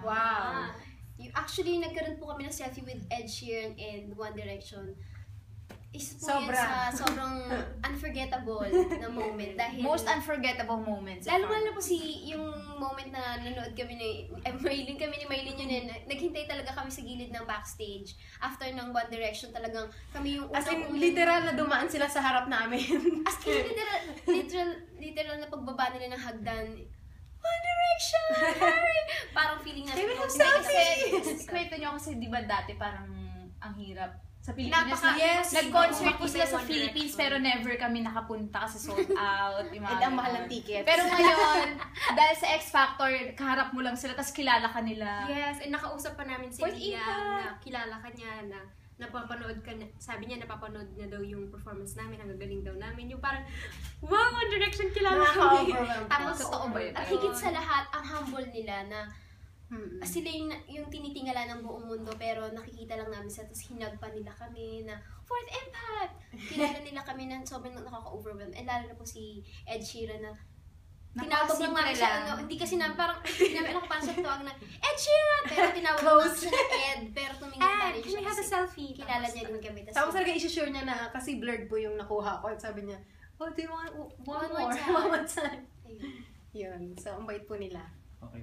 Wow. Actually, nagkaroon po kami ng selfie with Ed Sheeran and One Direction. Isa po yun Sobra. sa sobrang unforgettable na moment. Dahil, Most unforgettable moments. lalo na po yung moment na nanonood kami ni Maylin yun, naghintay talaga kami sa gilid ng backstage. After ng One Direction, talagang kami yung As in, literal na dumaan sila sa harap namin. As in, literal na pagbaba nila ng hagdan. One Direction! Harry! Parang feeling natin. Kasi, kwento nyo kasi di ba dati parang ang hirap sa Pilipinas. Nag-concert po sila sa Philippines pero never kami nakapunta kasi sold out. At ang mahal ng ticket. Pero ngayon, dahil sa X Factor, kaharap mo lang sila tapos kilala ka nila. Yes, and nakausap pa namin si Point Lia impact. na kilala ka niya, na napapanood ka, sabi niya napapanood niya daw yung performance namin, ang gagaling daw namin. Yung parang, wow, One Direction kilala kami. Tapos, Totoo ba yun? at higit sa lahat, ang humble nila na sila yung tinitingala ng buong mundo pero nakikita lang namin sa tapos hinagpa nila kami na Fourth Impact! Kilala nila kami na sobrang nakaka-overwhelm. And lalo na po si Ed Sheeran na tinawag lang namin siya, hindi kasi namin parang, hindi namin alam kung paano siya tawag na Ed Sheeran! Pero tinawag lang siya na Ed, pero tumingin pa rin Can siya we have a kasi selfie? kilala niya din kami. Tapos talaga isi-sure niya na kasi blurred po yung nakuha ko. At sabi niya, oh, do you want one One more? more time. One more time. Ayun. Yun. So, ang bait po nila. Okay,